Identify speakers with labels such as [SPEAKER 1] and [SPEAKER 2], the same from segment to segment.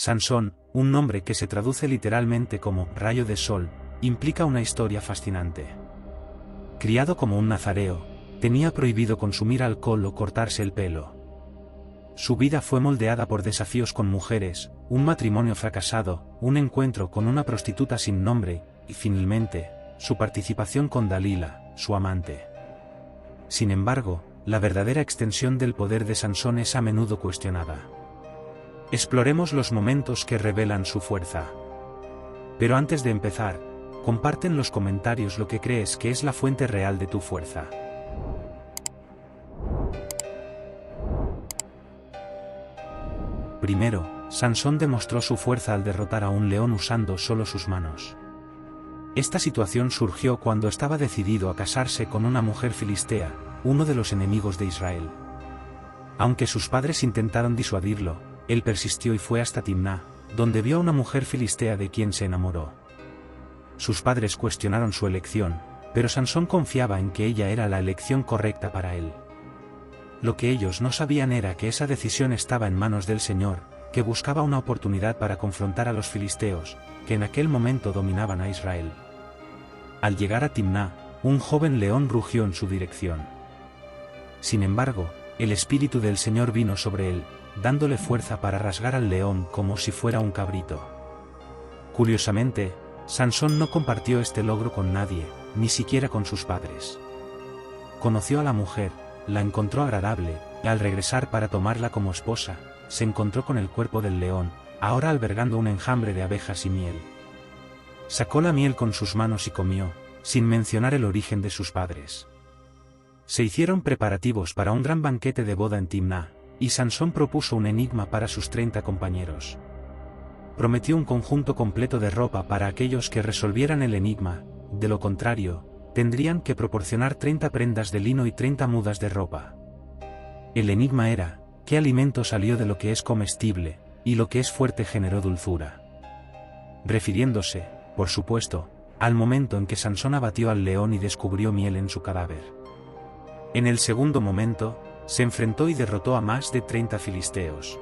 [SPEAKER 1] Sansón, un nombre que se traduce literalmente como rayo de sol, implica una historia fascinante. Criado como un nazareo, tenía prohibido consumir alcohol o cortarse el pelo. Su vida fue moldeada por desafíos con mujeres, un matrimonio fracasado, un encuentro con una prostituta sin nombre, y finalmente, su participación con Dalila, su amante. Sin embargo, la verdadera extensión del poder de Sansón es a menudo cuestionada. Exploremos los momentos que revelan su fuerza. Pero antes de empezar, comparte en los comentarios lo que crees que es la fuente real de tu fuerza. Primero, Sansón demostró su fuerza al derrotar a un león usando solo sus manos. Esta situación surgió cuando estaba decidido a casarse con una mujer filistea, uno de los enemigos de Israel. Aunque sus padres intentaron disuadirlo, él persistió y fue hasta Timná, donde vio a una mujer filistea de quien se enamoró. Sus padres cuestionaron su elección, pero Sansón confiaba en que ella era la elección correcta para él. Lo que ellos no sabían era que esa decisión estaba en manos del Señor, que buscaba una oportunidad para confrontar a los filisteos, que en aquel momento dominaban a Israel. Al llegar a Timná, un joven león rugió en su dirección. Sin embargo, el espíritu del Señor vino sobre él, dándole fuerza para rasgar al león como si fuera un cabrito. Curiosamente, Sansón no compartió este logro con nadie, ni siquiera con sus padres. Conoció a la mujer, la encontró agradable, y al regresar para tomarla como esposa, se encontró con el cuerpo del león, ahora albergando un enjambre de abejas y miel. Sacó la miel con sus manos y comió, sin mencionar el origen de sus padres. Se hicieron preparativos para un gran banquete de boda en Timná, y Sansón propuso un enigma para sus 30 compañeros. Prometió un conjunto completo de ropa para aquellos que resolvieran el enigma, de lo contrario, tendrían que proporcionar 30 prendas de lino y 30 mudas de ropa. El enigma era, ¿qué alimento salió de lo que es comestible, y lo que es fuerte generó dulzura? Refiriéndose, por supuesto, al momento en que Sansón abatió al león y descubrió miel en su cadáver. En el segundo momento, se enfrentó y derrotó a más de 30 filisteos.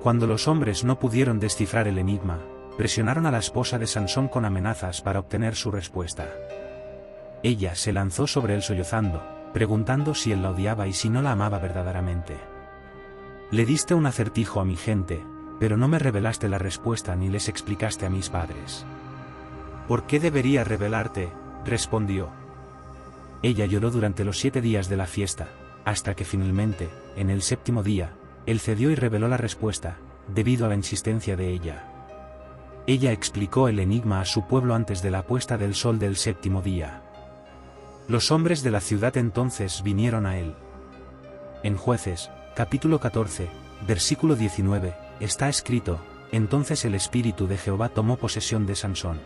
[SPEAKER 1] Cuando los hombres no pudieron descifrar el enigma, presionaron a la esposa de Sansón con amenazas para obtener su respuesta. Ella se lanzó sobre él sollozando, preguntando si él la odiaba y si no la amaba verdaderamente. Le diste un acertijo a mi gente, pero no me revelaste la respuesta ni les explicaste a mis padres. ¿Por qué debería revelarte?, respondió. Ella lloró durante los 7 días de la fiesta, hasta que finalmente, en el 7º día, él cedió y reveló la respuesta, debido a la insistencia de ella. Ella explicó el enigma a su pueblo antes de la puesta del sol del 7º día. Los hombres de la ciudad entonces vinieron a él. En Jueces, capítulo 14, versículo 19, está escrito: entonces el espíritu de Jehová tomó posesión de Sansón.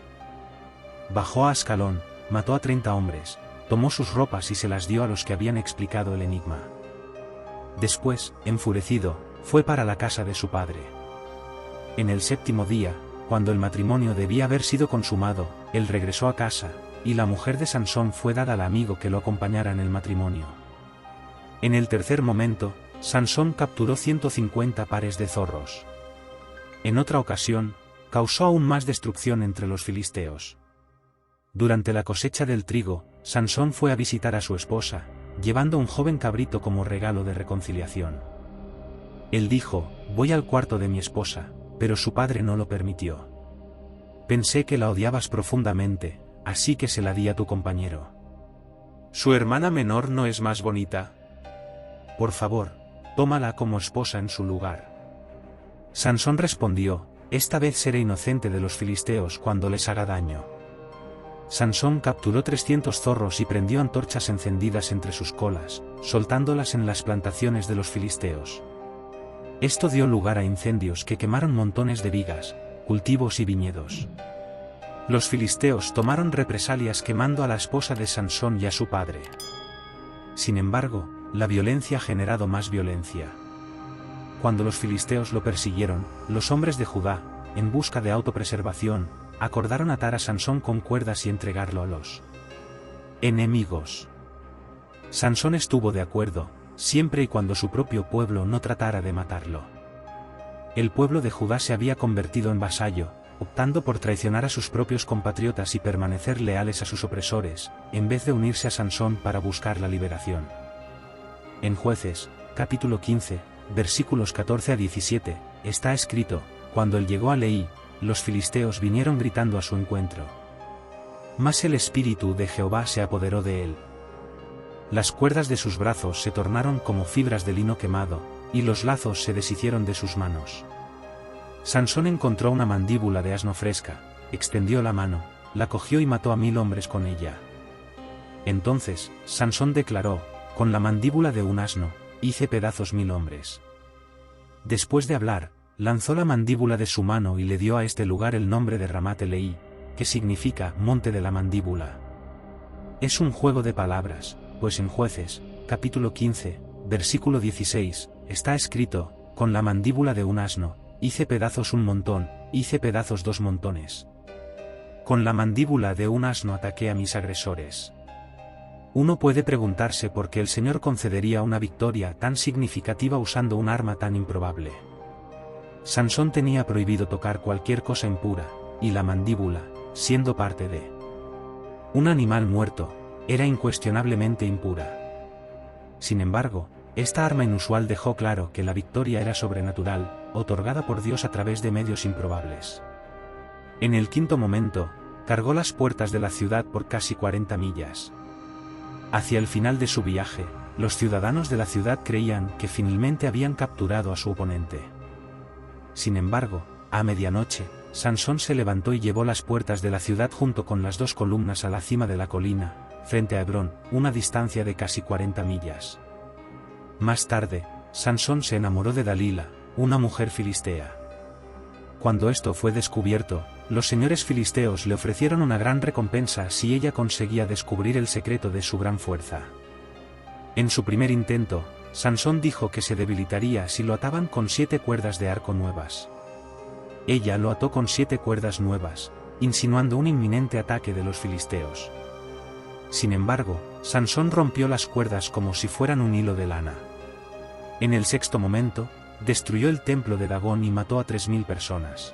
[SPEAKER 1] Bajó a Ascalón, mató a 30 hombres, tomó sus ropas y se las dio a los que habían explicado el enigma. Después, enfurecido, fue para la casa de su padre. En el 7º día, cuando el matrimonio debía haber sido consumado, él regresó a casa, y la mujer de Sansón fue dada al amigo que lo acompañara en el matrimonio. En el tercer momento, Sansón capturó 150 pares de zorros. En otra ocasión, causó aún más destrucción entre los filisteos. Durante la cosecha del trigo, Sansón fue a visitar a su esposa, llevando un joven cabrito como regalo de reconciliación. Él dijo: voy al cuarto de mi esposa, pero su padre no lo permitió. Pensé que la odiabas profundamente, así que se la di a tu compañero. ¿Su hermana menor no es más bonita? Por favor, tómala como esposa en su lugar. Sansón respondió: esta vez seré inocente de los filisteos cuando les haga daño. Sansón capturó 300 zorros y prendió antorchas encendidas entre sus colas, soltándolas en las plantaciones de los filisteos. Esto dio lugar a incendios que quemaron montones de vigas, cultivos y viñedos. Los filisteos tomaron represalias quemando a la esposa de Sansón y a su padre. Sin embargo, la violencia ha generado más violencia. Cuando los filisteos lo persiguieron, los hombres de Judá, en busca de autopreservación, acordaron atar a Sansón con cuerdas y entregarlo a los enemigos. Sansón estuvo de acuerdo, siempre y cuando su propio pueblo no tratara de matarlo. El pueblo de Judá se había convertido en vasallo, optando por traicionar a sus propios compatriotas y permanecer leales a sus opresores, en vez de unirse a Sansón para buscar la liberación. En Jueces, capítulo 15, versículos 14 a 17, está escrito: cuando él llegó a Leí, los filisteos vinieron gritando a su encuentro. Mas el espíritu de Jehová se apoderó de él. Las cuerdas de sus brazos se tornaron como fibras de lino quemado, y los lazos se deshicieron de sus manos. Sansón encontró una mandíbula de asno fresca, extendió la mano, la cogió y mató a 1000 hombres con ella. Entonces, Sansón declaró: con la mandíbula de un asno, hice pedazos 1000 hombres. Después de hablar, lanzó la mandíbula de su mano y le dio a este lugar el nombre de Ramat-Leí, que significa monte de la mandíbula. Es un juego de palabras, pues en Jueces, capítulo 15, versículo 16, está escrito: con la mandíbula de un asno, hice pedazos un montón, hice pedazos 2 montones. Con la mandíbula de un asno ataqué a mis agresores. Uno puede preguntarse por qué el Señor concedería una victoria tan significativa usando un arma tan improbable. Sansón tenía prohibido tocar cualquier cosa impura, y la mandíbula, siendo parte de un animal muerto, era incuestionablemente impura. Sin embargo, esta arma inusual dejó claro que la victoria era sobrenatural, otorgada por Dios a través de medios improbables. En el quinto momento, cargó las puertas de la ciudad por casi 40 millas. Hacia el final de su viaje, los ciudadanos de la ciudad creían que finalmente habían capturado a su oponente. Sin embargo, a medianoche, Sansón se levantó y llevó las puertas de la ciudad junto con las 2 columnas a la cima de la colina, frente a Hebrón, una distancia de casi 40 millas. Más tarde, Sansón se enamoró de Dalila, una mujer filistea. Cuando esto fue descubierto, los señores filisteos le ofrecieron una gran recompensa si ella conseguía descubrir el secreto de su gran fuerza. En su primer intento, Sansón dijo que se debilitaría si lo ataban con 7 cuerdas de arco nuevas. Ella lo ató con 7 cuerdas nuevas, insinuando un inminente ataque de los filisteos. Sin embargo, Sansón rompió las cuerdas como si fueran un hilo de lana. En el sexto momento, destruyó el templo de Dagón y mató a 3000 personas.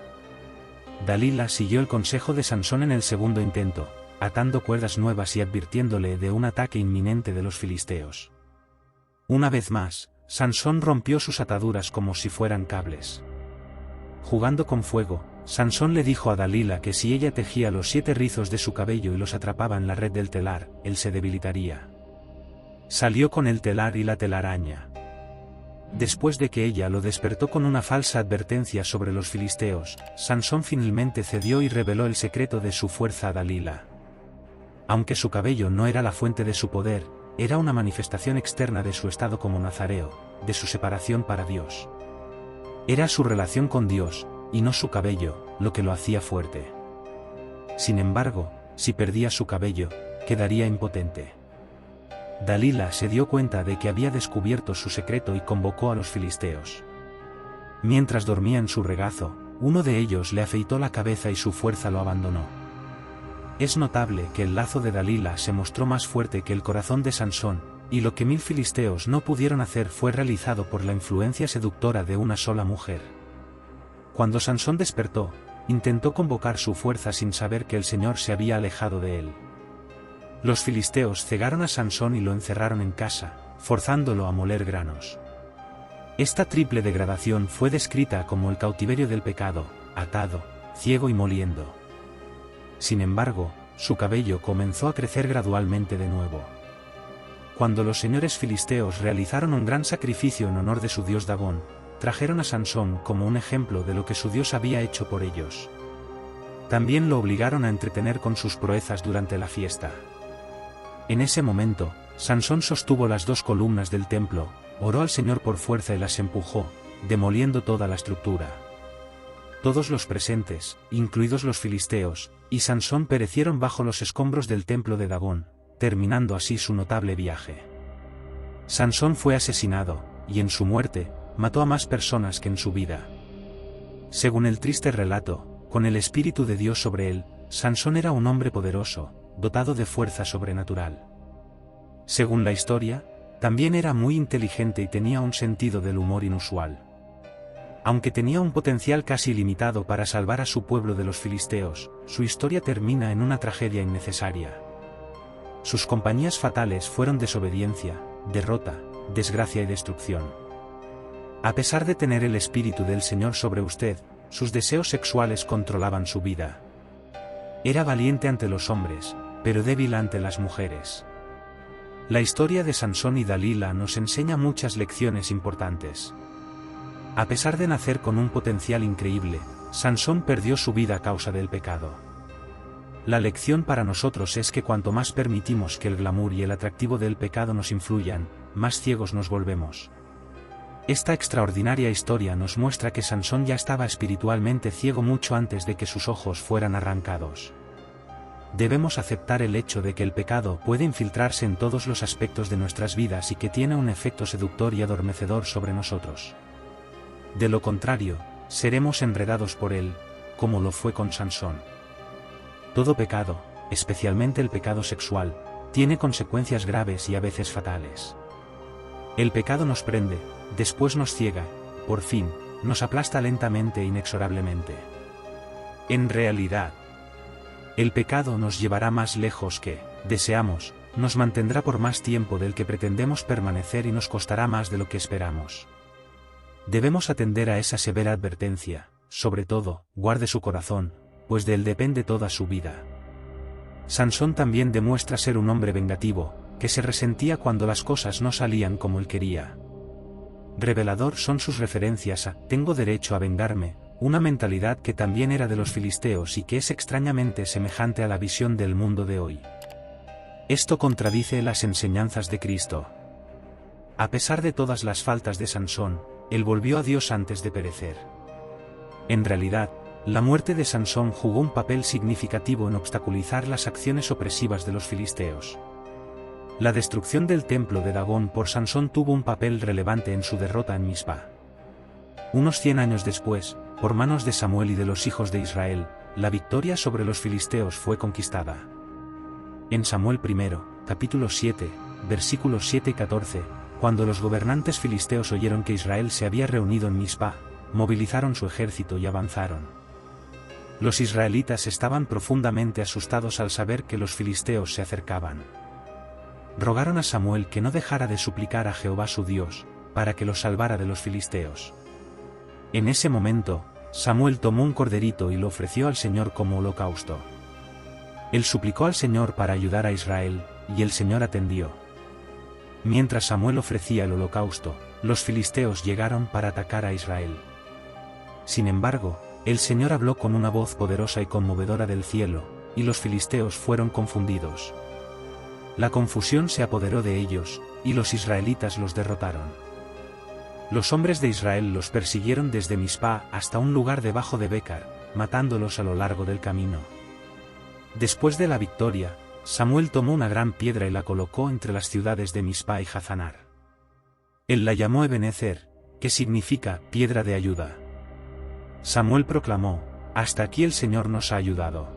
[SPEAKER 1] Dalila siguió el consejo de Sansón en el segundo intento, atando cuerdas nuevas y advirtiéndole de un ataque inminente de los filisteos. Una vez más, Sansón rompió sus ataduras como si fueran cables. Jugando con fuego, Sansón le dijo a Dalila que si ella tejía los 7 rizos de su cabello y los atrapaba en la red del telar, él se debilitaría. Salió con el telar y la telaraña. Después de que ella lo despertó con una falsa advertencia sobre los filisteos, Sansón finalmente cedió y reveló el secreto de su fuerza a Dalila. Aunque su cabello no era la fuente de su poder, era una manifestación externa de su estado como nazareo, de su separación para Dios. Era su relación con Dios, y no su cabello, lo que lo hacía fuerte. Sin embargo, si perdía su cabello, quedaría impotente. Dalila se dio cuenta de que había descubierto su secreto y convocó a los filisteos. Mientras dormía en su regazo, uno de ellos le afeitó la cabeza y su fuerza lo abandonó. Es notable que el lazo de Dalila se mostró más fuerte que el corazón de Sansón, y lo que 1000 filisteos no pudieron hacer fue realizado por la influencia seductora de una sola mujer. Cuando Sansón despertó, intentó convocar su fuerza sin saber que el Señor se había alejado de él. Los filisteos cegaron a Sansón y lo encerraron en casa, forzándolo a moler granos. Esta triple degradación fue descrita como el cautiverio del pecado, atado, ciego y moliendo. Sin embargo, su cabello comenzó a crecer gradualmente de nuevo. Cuando los señores filisteos realizaron un gran sacrificio en honor de su dios Dagón, trajeron a Sansón como un ejemplo de lo que su dios había hecho por ellos. También lo obligaron a entretener con sus proezas durante la fiesta. En ese momento, Sansón sostuvo las 2 columnas del templo, oró al Señor por fuerza y las empujó, demoliendo toda la estructura. Todos los presentes, incluidos los filisteos, y Sansón perecieron bajo los escombros del templo de Dagón, terminando así su notable viaje. Sansón fue asesinado, y en su muerte, mató a más personas que en su vida. Según el triste relato, con el Espíritu de Dios sobre él, Sansón era un hombre poderoso, dotado de fuerza sobrenatural. Según la historia, también era muy inteligente y tenía un sentido del humor inusual. Aunque tenía un potencial casi ilimitado para salvar a su pueblo de los filisteos, su historia termina en una tragedia innecesaria. Sus compañías fatales fueron desobediencia, derrota, desgracia y destrucción. A pesar de tener el espíritu del Señor sobre usted, sus deseos sexuales controlaban su vida. Era valiente ante los hombres, pero débil ante las mujeres. La historia de Sansón y Dalila nos enseña muchas lecciones importantes. A pesar de nacer con un potencial increíble, Sansón perdió su vida a causa del pecado. La lección para nosotros es que cuanto más permitimos que el glamour y el atractivo del pecado nos influyan, más ciegos nos volvemos. Esta extraordinaria historia nos muestra que Sansón ya estaba espiritualmente ciego mucho antes de que sus ojos fueran arrancados. Debemos aceptar el hecho de que el pecado puede infiltrarse en todos los aspectos de nuestras vidas y que tiene un efecto seductor y adormecedor sobre nosotros. De lo contrario, seremos enredados por él, como lo fue con Sansón. Todo pecado, especialmente el pecado sexual, tiene consecuencias graves y a veces fatales. El pecado nos prende, después nos ciega, por fin, nos aplasta lentamente e inexorablemente. En realidad, el pecado nos llevará más lejos que deseamos, nos mantendrá por más tiempo del que pretendemos permanecer y nos costará más de lo que esperamos. Debemos atender a esa severa advertencia, sobre todo, guarde su corazón, pues de él depende toda su vida. Sansón también demuestra ser un hombre vengativo, que se resentía cuando las cosas no salían como él quería. Revelador son sus referencias a «tengo derecho a vengarme», una mentalidad que también era de los filisteos y que es extrañamente semejante a la visión del mundo de hoy. Esto contradice las enseñanzas de Cristo. A pesar de todas las faltas de Sansón, él volvió a Dios antes de perecer. En realidad, la muerte de Sansón jugó un papel significativo en obstaculizar las acciones opresivas de los filisteos. La destrucción del templo de Dagón por Sansón tuvo un papel relevante en su derrota en Mizpa. Unos 100 años después, por manos de Samuel y de los hijos de Israel, la victoria sobre los filisteos fue conquistada. En Samuel I, capítulo 7, versículos 7 y 14, cuando los gobernantes filisteos oyeron que Israel se había reunido en Mizpa, movilizaron su ejército y avanzaron. Los israelitas estaban profundamente asustados al saber que los filisteos se acercaban. Rogaron a Samuel que no dejara de suplicar a Jehová su Dios, para que los salvara de los filisteos. En ese momento, Samuel tomó un corderito y lo ofreció al Señor como holocausto. Él suplicó al Señor para ayudar a Israel, y el Señor atendió. Mientras Samuel ofrecía el holocausto, los filisteos llegaron para atacar a Israel. Sin embargo, el Señor habló con una voz poderosa y conmovedora del cielo, y los filisteos fueron confundidos. La confusión se apoderó de ellos, y los israelitas los derrotaron. Los hombres de Israel los persiguieron desde Mizpa hasta un lugar debajo de Becar, matándolos a lo largo del camino. Después de la victoria, Samuel tomó una gran piedra y la colocó entre las ciudades de Mizpa y Jazanar. Él la llamó Ebenezer, que significa piedra de ayuda. Samuel proclamó: «Hasta aquí el Señor nos ha ayudado».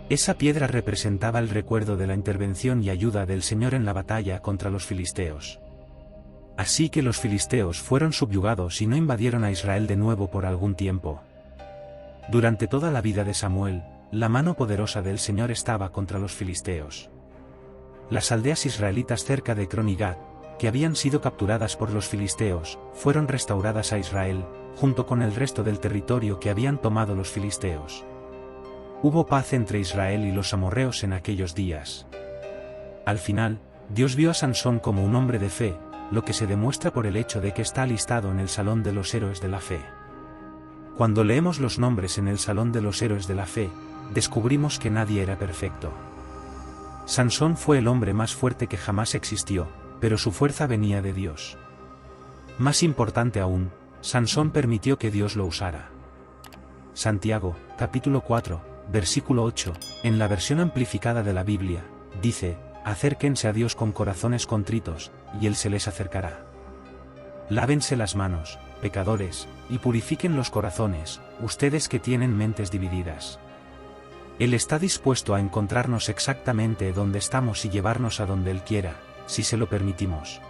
[SPEAKER 1] Esa piedra representaba el recuerdo de la intervención y ayuda del Señor en la batalla contra los filisteos. Así que los filisteos fueron subyugados y no invadieron a Israel de nuevo por algún tiempo. Durante toda la vida de Samuel, la mano poderosa del Señor estaba contra los filisteos. Las aldeas israelitas cerca de Cronigat, que habían sido capturadas por los filisteos, fueron restauradas a Israel, junto con el resto del territorio que habían tomado los filisteos. Hubo paz entre Israel y los amorreos en aquellos días. Al final, Dios vio a Sansón como un hombre de fe, lo que se demuestra por el hecho de que está listado en el Salón de los Héroes de la Fe. Cuando leemos los nombres en el Salón de los Héroes de la Fe, descubrimos que nadie era perfecto. Sansón fue el hombre más fuerte que jamás existió, pero su fuerza venía de Dios. Más importante aún, Sansón permitió que Dios lo usara. Santiago, capítulo 4, versículo 8, en la versión amplificada de la Biblia, dice: «Acérquense a Dios con corazones contritos, y Él se les acercará. Lávense las manos, pecadores, y purifiquen los corazones, ustedes que tienen mentes divididas». Él está dispuesto a encontrarnos exactamente donde estamos y llevarnos a donde Él quiera, si se lo permitimos.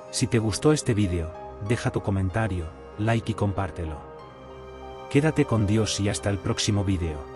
[SPEAKER 1] Si te gustó este vídeo, deja tu comentario, like y compártelo. Quédate con Dios y hasta el próximo vídeo.